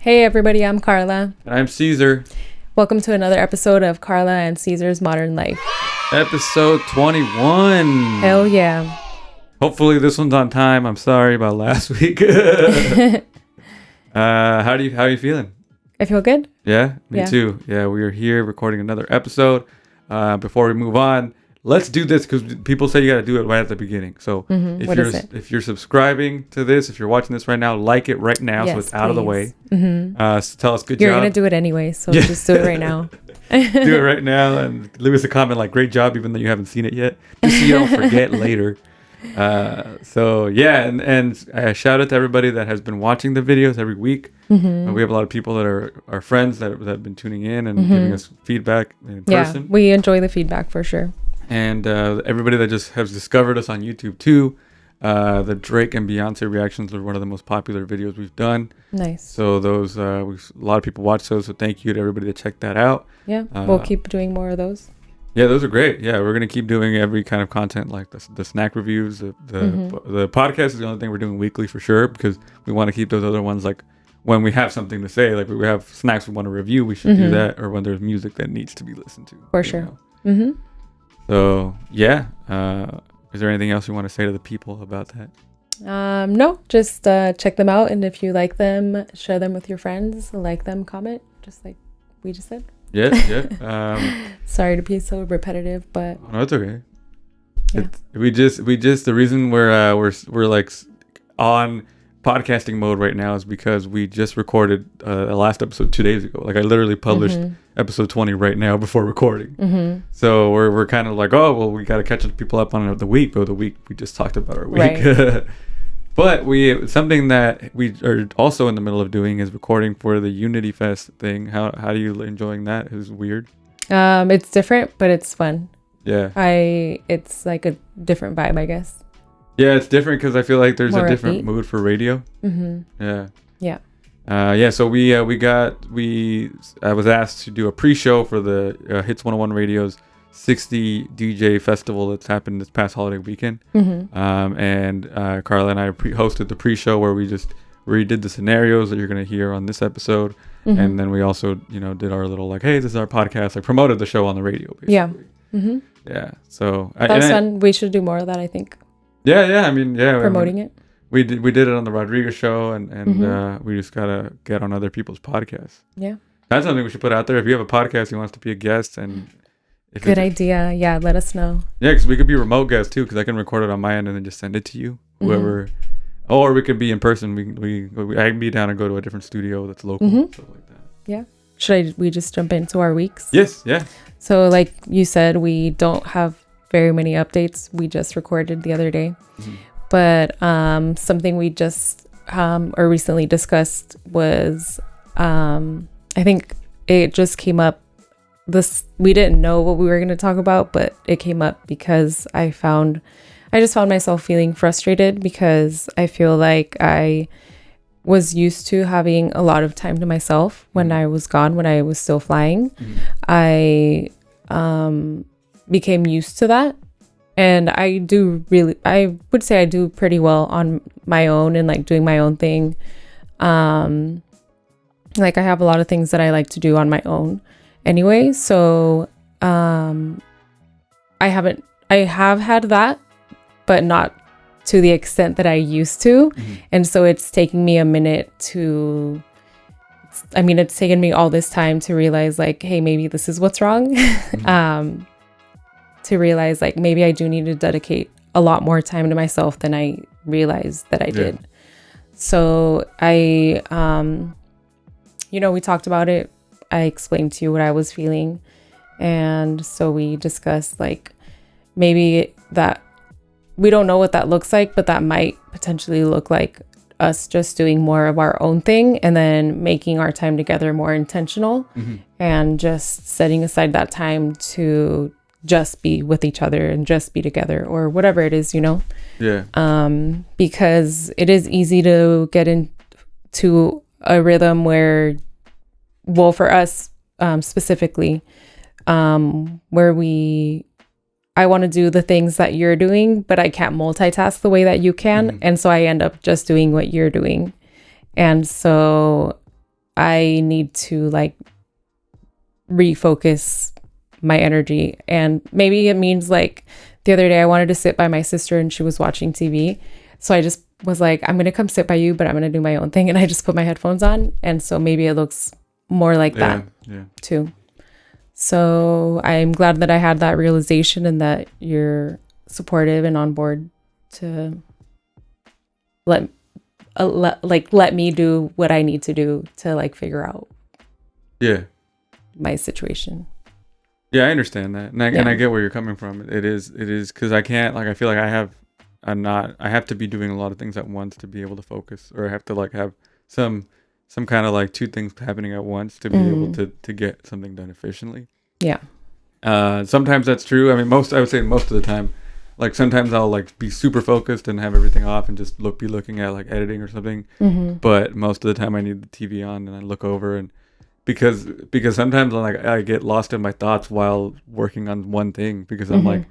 Hey everybody, I'm Carla. And I'm Caesar. Welcome to another episode of Carla and Caesar's Modern Life. Episode 21. Hell yeah. Hopefully this one's on time. I'm sorry about last week. How are you feeling? I feel good. Yeah, me too. Yeah, we are here recording another episode. Before we move on, let's do this because people say you got to do it right at the beginning. So if you're subscribing to this, if you're watching this right now, like it right now so it's out of the way. So tell us good You're job. You're going to do it anyway, so just do it right now. Do it right now and leave us a comment like great job even though you haven't seen it yet. Just so you don't forget later. So yeah, and shout out to everybody that has been watching the videos every week. We have a lot of people that are our friends that have been tuning in and giving us feedback in person. Yeah, we enjoy the feedback for sure. And everybody that just has discovered us on YouTube too. The Drake and Beyonce reactions are one of the most popular videos we've done. Nice. So those a lot of people watch those. So thank you to everybody that checked that out. Yeah, we'll keep doing more of those. Yeah, those are great. Yeah, we're gonna keep doing every kind of content like the snack reviews. The podcast is the only thing we're doing weekly for sure because we want to keep those other ones like when we have something to say, like we have snacks we want to review, we should do that, or when there's music that needs to be listened to. For sure. So yeah, is there anything else you want to say to the people about that? No, just check them out, and if you like them, share them with your friends. Like them, comment, just like we just said. Yeah. Sorry to be so repetitive, but no, it's okay. Yeah. We just the reason we're like on podcasting mode right now is because we just recorded the last episode 2 days ago. Like I literally published episode 20 right now before recording. So we're kind of like, oh well, we got to catch people up on the week. But the week we just talked about our week. Right. But something that we are also in the middle of doing is recording for the Unity Fest thing. How are you enjoying that? It's weird. It's different, but it's fun. Yeah. It's like a different vibe, I guess. Yeah, it's different because I feel like there's More a different upbeat. mood for radio. Yeah. So I was asked to do a pre-show for the Hits 101 Radio's 60 DJ festival that's happened this past holiday weekend. And Carla and I hosted the pre-show where we just redid the scenarios that you're going to hear on this episode. And then we also, did our little like, hey, this is our podcast, like promoted the show on the radio, basically. Yeah. So that was fun. We should do more of that, I think. Yeah. Promoting it. We did it on the Rodriguez show and we just got to get on other people's podcasts. Yeah. That's something we should put out there. If you have a podcast, you want us to be a guest and good idea. Yeah, let us know. Yeah, because we could be remote guests too, because I can record it on my end and then just send it to you, whoever. Or we could be in person. I can be down and go to a different studio that's local, stuff like that. Yeah. We just jump into our weeks? Yes. Yeah. So, like you said, we don't have very many updates. We just recorded the other day, but something we just or recently discussed was I think it just came up. We didn't know what we were going to talk about, but it came up because I just found myself feeling frustrated because I feel like I was used to having a lot of time to myself when I was gone, when I was still flying. I became used to that, and I would say I do pretty well on my own and like doing my own thing. Like I have a lot of things that I like to do on my own anyway, so I have had that, but not to the extent that I used to. And so it's taking me a minute it's taken me all this time to realize like, hey, maybe this is what's wrong. To realize like maybe I do need to dedicate a lot more time to myself than I realized that I did. So we talked about it. I explained to you what I was feeling. And so we discussed like maybe that we don't know what that looks like, but that might potentially look like us just doing more of our own thing and then making our time together more intentional and just setting aside that time to just be with each other and just be together or whatever it is, because it is easy to get into a rhythm where, well, for us specifically, where I want to do the things that you're doing, but I can't multitask the way that you can. And so I end up just doing what you're doing. And so I need to like refocus my energy. And maybe it means like the other day I wanted to sit by my sister and she was watching TV. So I just was like, I'm going to come sit by you, but I'm going to do my own thing. And I just put my headphones on. And so maybe it looks more like that too. So I'm glad that I had that realization and that you're supportive and on board to let me do what I need to do to like figure out my situation. Yeah, I understand that. And I get where you're coming from. It is because I can't, like, I feel like I have to be doing a lot of things at once to be able to focus, or I have to like have some kind of like two things happening at once to be able to get something done efficiently. Yeah. Sometimes that's true. I mean, I would say most of the time, like sometimes I'll like be super focused and have everything off and just be looking at like editing or something. But most of the time I need the TV on and I look over, and because sometimes like I get lost in my thoughts while working on one thing, because I'm like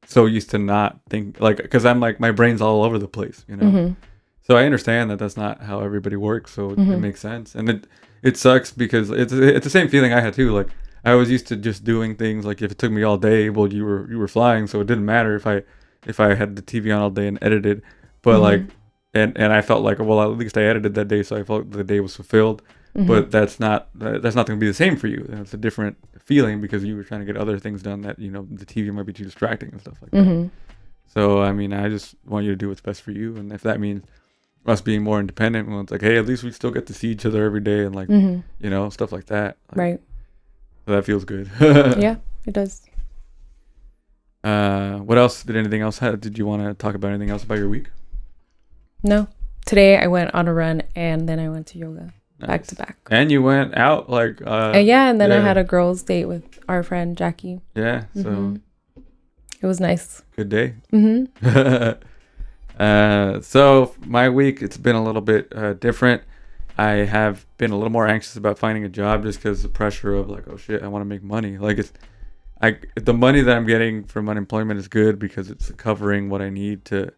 so used to not think, like, because I'm like my brain's all over the place, you know. So I understand that that's not how everybody works, so it makes sense. And it sucks because it's the same feeling I had too. Like I was used to just doing things, like if it took me all day, well, you were flying, so it didn't matter if I had the TV on all day and edited. But like and I felt like, well, at least I edited that day, so I felt the day was fulfilled. But that's not going to be the same for you. It's a different feeling because you were trying to get other things done that, you know, the TV might be too distracting and stuff like that. So I mean, I just want you to do what's best for you, and if that means us being more independent, well, it's like, hey, at least we still get to see each other every day, and like you know, stuff like that. Like, right. So that feels good. Yeah, it does. What else? Did you want to talk about anything else about your week? No. Today I went on a run and then I went to yoga. Nice. Back to back. And you went out like and then I had a girls' date with our friend Jackie. Yeah, so it was nice. Good day. So my week, it's been a little bit different. I have been a little more anxious about finding a job just because the pressure of like, oh shit, I want to make money. Like the money that I'm getting from unemployment is good because it's covering what I need to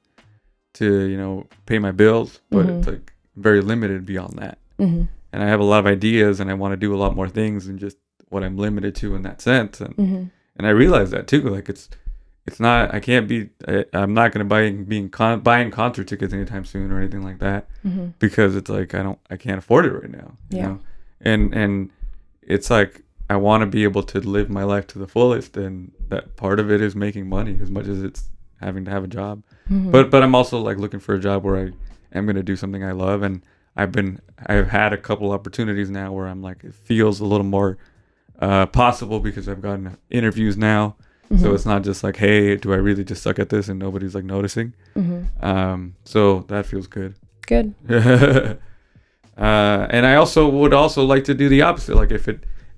you know, pay my bills, but it's like very limited beyond that. And I have a lot of ideas and I want to do a lot more things than just what I'm limited to in that sense. And I realize that too. Like it's not, I'm not going to buying concert tickets anytime soon or anything like that because it's like, I can't afford it right now, you know? And it's like, I want to be able to live my life to the fullest. And that part of it is making money as much as it's having to have a job. But I'm also like looking for a job where I am going to do something I love. And I've had a couple opportunities now where I'm like, it feels a little more possible because I've gotten interviews now. So it's not just like, hey, do I really just suck at this and nobody's like noticing? So that feels good. Good. And I would also like to do the opposite. Like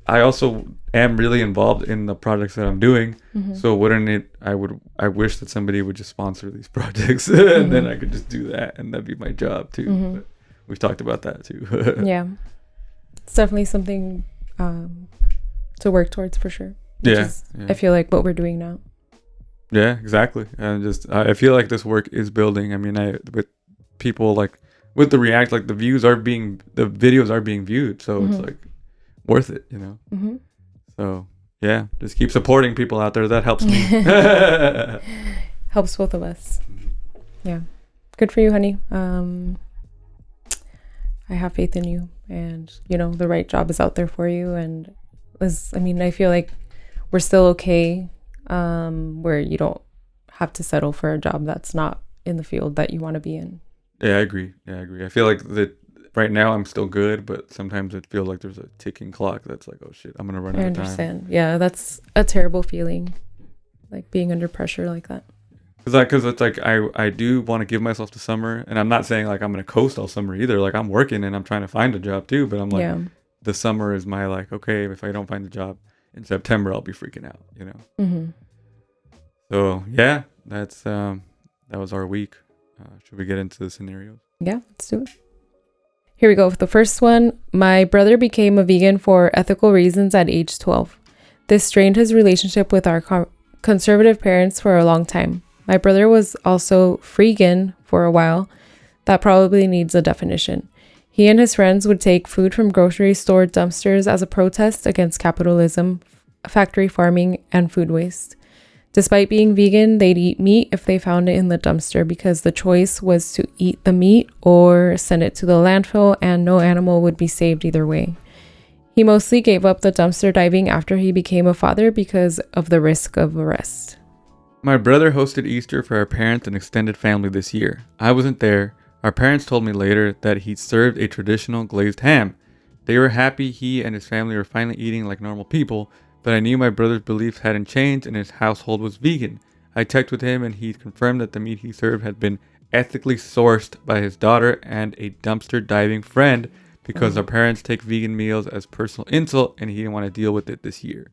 I also am really involved in the projects that I'm doing. So I wish that somebody would just sponsor these projects and then I could just do that and that'd be my job too. But we've talked about that too. Yeah. It's definitely something to work towards for sure. Yeah. I feel like what we're doing now. Yeah, exactly. And I feel like this work is building. I mean, with people like with the React, like the videos are being viewed. So it's like worth it, you know? So yeah, just keep supporting people out there. That helps me. Helps both of us. Yeah. Good for you, honey. I have faith in you and, you know, the right job is out there for you. And I feel like we're still okay where you don't have to settle for a job that's not in the field that you want to be in. Yeah, I agree. I feel like that right now I'm still good, but sometimes it feels like there's a ticking clock that's like, oh shit, I'm going to run out of time. I understand. Yeah, that's a terrible feeling, like being under pressure like that. Because it's like I do want to give myself the summer, and I'm not saying like I'm going to coast all summer either. Like I'm working and I'm trying to find a job too, but I'm like, the summer is my like, okay, if I don't find a job in September, I'll be freaking out, you know? So yeah, that was our week. Should we get into the scenarios? Yeah, let's do it. Here we go. The first one. My brother became a vegan for ethical reasons at age 12. This strained his relationship with our conservative parents for a long time. My brother was also freegan for a while. That probably needs a definition. He and his friends would take food from grocery store dumpsters as a protest against capitalism, factory farming, and food waste. Despite being vegan, they'd eat meat if they found it in the dumpster because the choice was to eat the meat or send it to the landfill, and no animal would be saved either way. He mostly gave up the dumpster diving after he became a father because of the risk of arrest. My brother hosted Easter for our parents and extended family this year. I wasn't there. Our parents told me later that he served a traditional glazed ham. They were happy he and his family were finally eating like normal people, but I knew my brother's beliefs hadn't changed and his household was vegan. I checked with him and he confirmed that the meat he served had been ethically sourced by his daughter and a dumpster diving friend because our parents take vegan meals as personal insult and he didn't want to deal with it this year.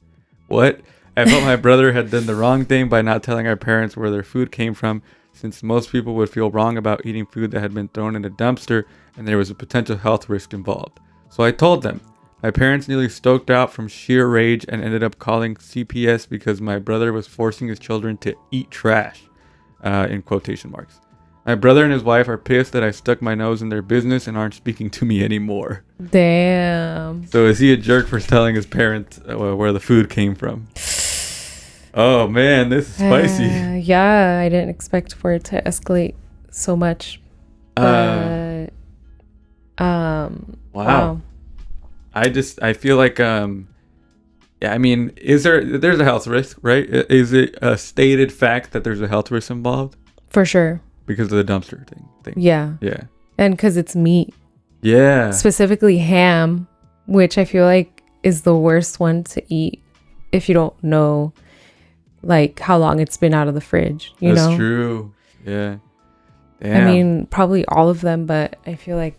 What? I felt my brother had done the wrong thing by not telling our parents where their food came from, since most people would feel wrong about eating food that had been thrown in a dumpster and there was a potential health risk involved. So I told them. My parents nearly stoked out from sheer rage and ended up calling CPS because my brother was forcing his children to eat trash, in quotation marks. My brother and his wife are pissed that I stuck my nose in their business and aren't speaking to me anymore. Damn. So is he a jerk for telling his parents where the food came from? Oh man, this is spicy. Yeah, I didn't expect for it to escalate so much. But, wow. I feel like yeah, I mean, there's a health risk, right? Is it a stated fact that there's a health risk involved? For sure. Because of the dumpster thing. Yeah. Yeah. And because it's meat. Yeah. Specifically ham, which I feel like is the worst one to eat if you don't know like how long it's been out of the fridge, you know? That's true. Yeah. Damn. I mean, probably all of them, but I feel like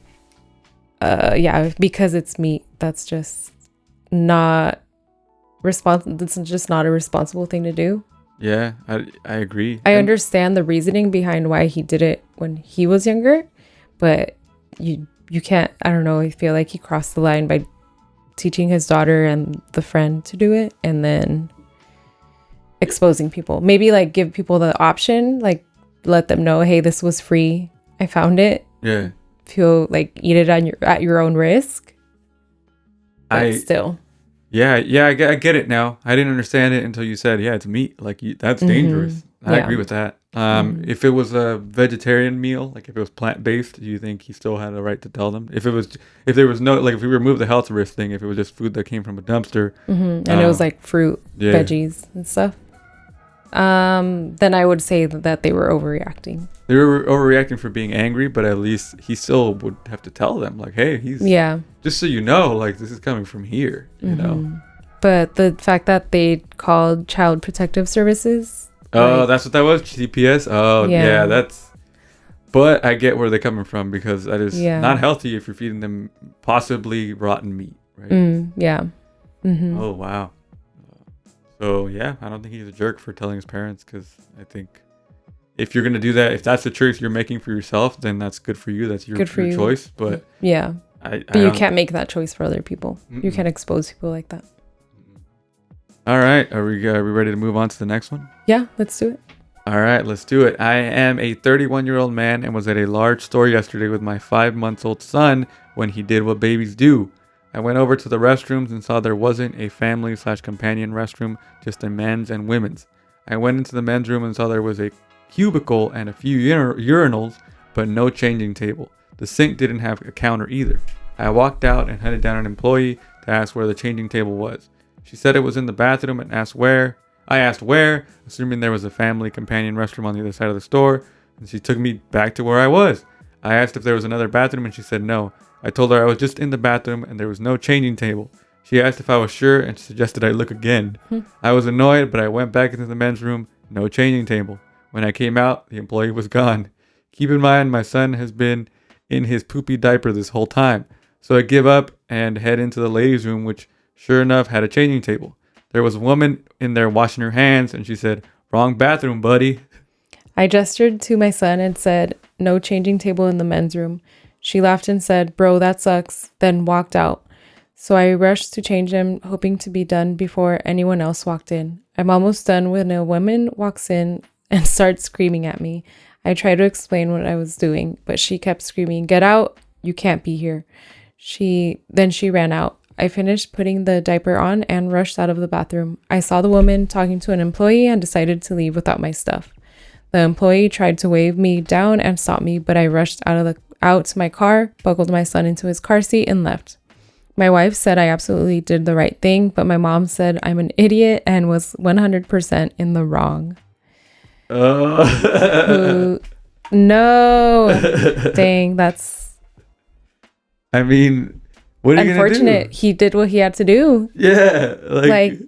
yeah, because it's meat, that's just not It's just not a responsible thing to do. Yeah, I agree. I understand the reasoning behind why he did it when he was younger, but you can't, I don't know, I feel like he crossed the line by teaching his daughter and the friend to do it and then exposing people. Maybe like give people the option, like let them know, hey, this was free. I found it. Yeah. Feel like eat it at your own risk. But still. Yeah, I get it now. I didn't understand it until you said, yeah, it's meat. Like that's dangerous. I agree with that. If it was a vegetarian meal, like if it was plant-based, do you think he still had a right to tell them? If there was no, like if we remove the health risk thing, if it was just food that came from a dumpster. And it was like fruit, veggies and stuff. Then I would say that they were overreacting. They were overreacting for being angry, but at least he still would have to tell them, like, hey, just so you know, like this is coming from here, you know. But the fact that they called Child Protective Services. Oh, that's what that was? CPS? Oh, yeah, that's... But I get where they're coming from because that is not healthy if you're feeding them possibly rotten meat, right? Yeah. Oh, wow. So, yeah, I don't think he's a jerk for telling his parents because I think if you're going to do that, if that's the choice you're making for yourself, then that's good for you. That's your choice. But yeah. But you can't make that choice for other people. You can't expose people like that. All right. Are we ready to move on to the next one? Yeah, let's do it. All right, let's do it. I am a 31-year-old man and was at a large store yesterday with my 5-month-old son when he did what babies do. I went over to the restrooms and saw there wasn't a family/companion restroom, just a men's and women's. I went into the men's room and saw there was a cubicle and a few urinals, but no changing table. The sink didn't have a counter either. I walked out and headed down an employee to ask where the changing table was. She said it was in the bathroom and asked where. I asked where, assuming there was a family companion restroom on the other side of the store, and she took me back to where I was. I asked if there was another bathroom and she said no. I told her I was just in the bathroom and there was no changing table. She asked if I was sure and suggested I look again. I was annoyed, but I went back into the men's room, no changing table. When I came out, the employee was gone. Keep in mind, my son has been in his poopy diaper this whole time. So I give up and head into the ladies' room, which sure enough had a changing table. There was a woman in there washing her hands and she said, "Wrong bathroom, buddy." I gestured to my son and said, "No changing table in the men's room." She laughed and said, "Bro, that sucks," then walked out. So I rushed to change him, hoping to be done before anyone else walked in. I'm almost done when a woman walks in and starts screaming at me. I tried to explain what I was doing, but she kept screaming, "Get out," You can't be here. Then she ran out. I finished putting the diaper on and rushed out of the bathroom. I saw the woman talking to an employee and decided to leave without my stuff. The employee tried to wave me down and stop me, but I rushed out to my car, buckled my son into his car seat, and left. My wife said I absolutely did the right thing, but my mom said I'm an idiot and was 100% in the wrong. No. Dang, that's... I mean, what are you going to do? Unfortunate. He did what he had to do. Yeah. Like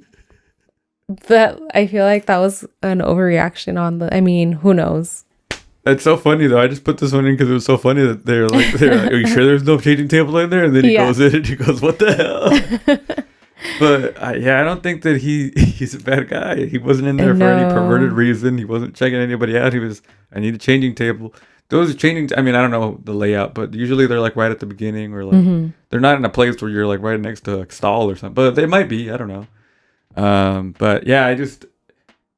that, I feel like that was an overreaction on the... I mean, who knows? It's so funny though. I just put this one in because it was so funny that they're like, "Are you sure there's no changing table in there?" And then he goes in and he goes, "What the hell?" But I don't think that he's a bad guy. He wasn't in there for any perverted reason. He wasn't checking anybody out. He was, "I need a changing table." Those changing. I mean, I don't know the layout, but usually they're like right at the beginning, or like they're not in a place where you're like right next to a stall or something. But they might be. I don't know. But yeah,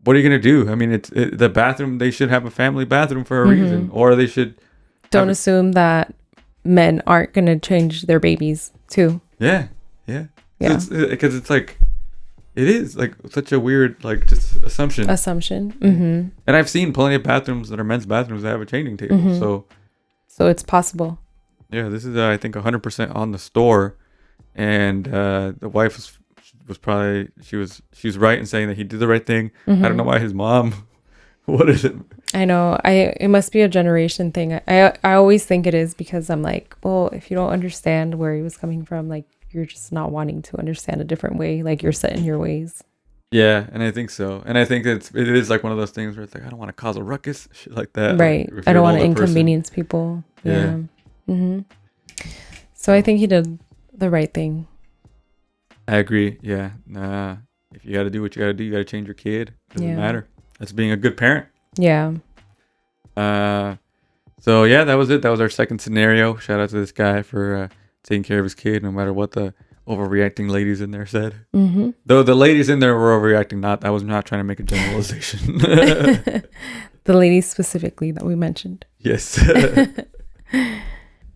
what are you gonna do? I mean, the bathroom. They should have a family bathroom for a reason, or they should. Don't assume that men aren't gonna change their babies too. Yeah. Because it's like, it is like such a weird like just assumption. Mm-hmm. And I've seen plenty of bathrooms that are men's bathrooms that have a changing table. So it's possible. Yeah, this is I think 100% on the store, and the wife was probably she was right in saying that he did the right thing. I don't know why his mom. What is it? I know. It must be a generation thing. I always think it is, because I'm like, well, if you don't understand where he was coming from, like, you're just not wanting to understand a different way. Like, you're set in your ways. Yeah, and I think so. And I think it is like one of those things where it's like, I don't want to cause a ruckus, shit like that. Right. Like, I don't want to inconvenience people. Yeah. So I think he did the right thing. I agree. Yeah. Nah. If you got to do what you got to do, you got to change your kid. Doesn't matter. That's being a good parent. Yeah. So yeah, that was it. That was our second scenario. Shout out to this guy for taking care of his kid, no matter what the overreacting ladies in there said. Though the ladies in there were overreacting. I was not trying to make a generalization. The ladies specifically that we mentioned. Yes.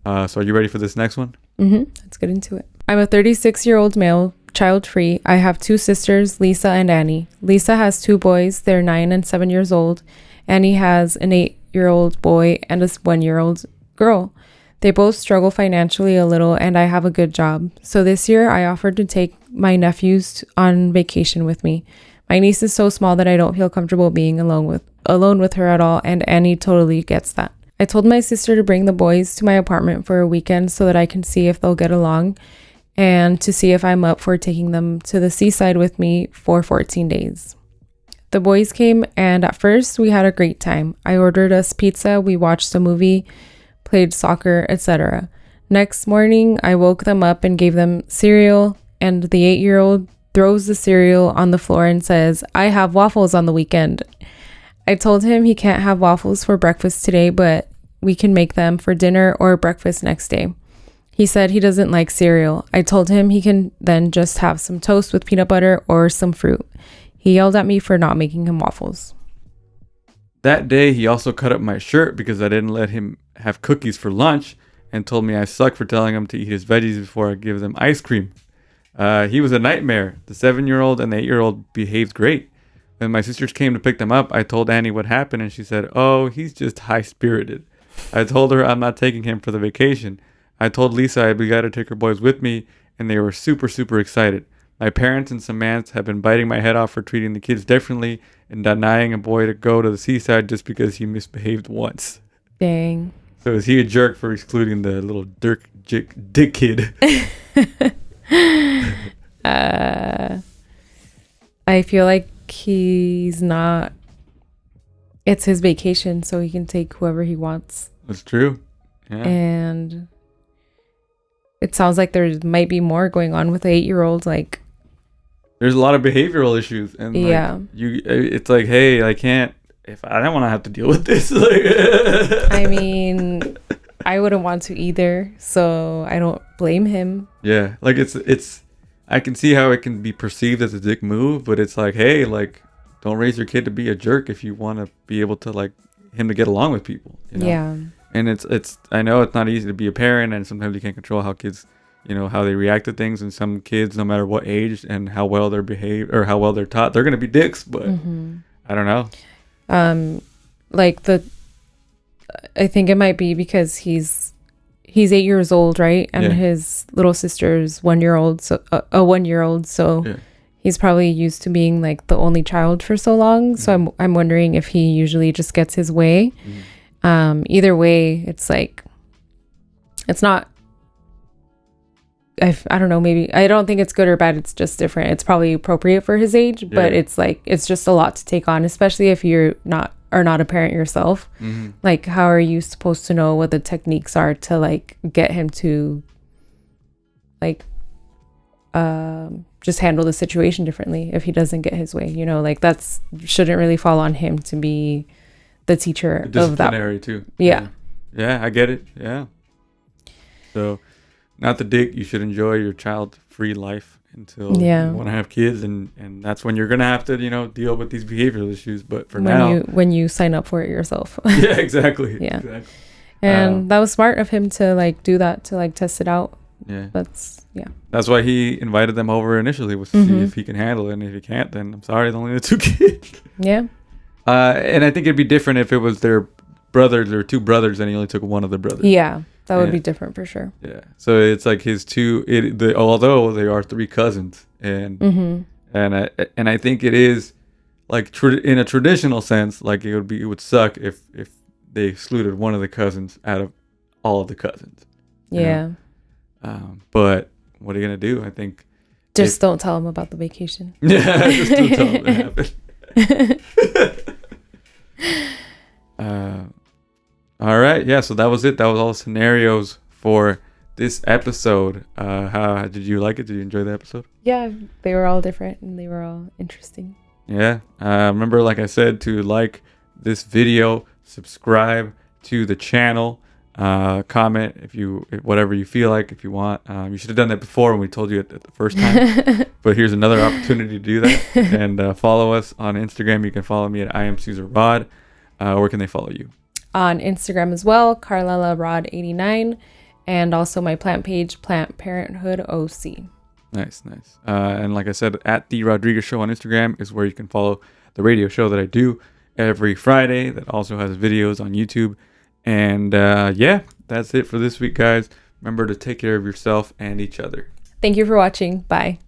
So are you ready for this next one? Let's get into it. I'm a 36-year-old male, child-free. I have two sisters, Lisa and Annie. Lisa has two boys. They're 9 and 7 years old. Annie has an 8-year-old boy and a 1-year-old girl. They both struggle financially a little, and I have a good job. So this year, I offered to take my nephews on vacation with me. My niece is so small that I don't feel comfortable being alone with her at all, and Annie totally gets that. I told my sister to bring the boys to my apartment for a weekend so that I can see if they'll get along, and to see if I'm up for taking them to the seaside with me for 14 days. The boys came, and at first we had a great time. I ordered us pizza, we watched a movie, played soccer, etc. Next morning, I woke them up and gave them cereal, and the 8-year-old throws the cereal on the floor and says, "I have waffles on the weekend." I told him he can't have waffles for breakfast today, but we can make them for dinner or breakfast next day. He said he doesn't like cereal. I told him he can then just have some toast with peanut butter or some fruit. He yelled at me for not making him waffles. That day, he also cut up my shirt because I didn't let him have cookies for lunch, and told me I suck for telling him to eat his veggies before I give them ice cream. He was a nightmare. The 7-year-old and the 8-year-old behaved great. When my sisters came to pick them up, I told Annie what happened, and she said, "Oh, he's just high-spirited." I told her I'm not taking him for the vacation. I told Lisa I'd got to take her boys with me, and they were super, super excited. My parents and some aunts have been biting my head off for treating the kids differently and denying a boy to go to the seaside just because he misbehaved once. Dang. So is he a jerk for excluding the little dick kid? I feel like he's not. It's his vacation, so he can take whoever he wants. That's true. Yeah. And it sounds like there might be more going on with the 8-year-old. Like, there's a lot of behavioral issues, and like, it's like, hey, I can't. If I don't want to have to deal with this, like, I mean, I wouldn't want to either, so I don't blame him. Yeah, like it's. I can see how it can be perceived as a dick move, but it's like, hey, like, don't raise your kid to be a jerk if you want to be able to like him to get along with people. You know? Yeah. And it's I know it's not easy to be a parent, and sometimes you can't control how kids, how they react to things. And some kids, no matter what age and how well they're behaved or how well they're taught, they're gonna be dicks. But I don't know. Like I think it might be because he's 8 years old, right? And his little sister's 1 year old, so a 1 year old. So he's probably used to being like the only child for so long. So I'm wondering if he usually just gets his way. Either way, it's like, it's not, I don't know, maybe, I don't think it's good or bad. It's just different. It's probably appropriate for his age, but it's like, it's just a lot to take on, especially if you're not a parent yourself. Like, how are you supposed to know what the techniques are to like get him to like, just handle the situation differently if he doesn't get his way, like that's shouldn't really fall on him to be the teacher of that. Disciplinary too. Yeah, I get it. Yeah. So, not the dick. You should enjoy your child-free life until you want to have kids, and that's when you're gonna have to, deal with these behavioral issues. But for now, when you sign up for it yourself. Yeah, exactly. Yeah. Exactly. And that was smart of him to like do that, to like test it out. Yeah. That's why he invited them over initially, was to see if he can handle it, and if he can't, then I'm sorry, it's only the 2 kids. Yeah. And I think it'd be different if it was their brothers or 2 brothers and he only took one of the brothers. Yeah, that would be different for sure. Yeah. So it's like his 2, although they are 3 cousins, and I think it is like in a traditional sense, like it would suck if they excluded one of the cousins out of all of the cousins. Yeah. But what are you gonna do? I think just don't tell him about the vacation. Yeah, just don't tell him it happened. All right, yeah. So that was it. That was all the scenarios for this episode. How did you like it? Did you enjoy the episode? Yeah, they were all different and they were all interesting. Yeah. Remember, like I said, to like this video, subscribe to the channel, comment whatever you feel like. If you want, you should have done that before when we told you it the first time. But here's another opportunity to do that. And follow us on Instagram. You can follow me at IamCesarRod. Where can they follow you? On Instagram as well, CarlelaRod89, and also my plant page, Plant Parenthood OC. Nice. And like I said, at The Rodriguez Show on Instagram is where you can follow the radio show that I do every Friday that also has videos on YouTube. And that's it for this week, guys. Remember to take care of yourself and each other. Thank you for watching. Bye.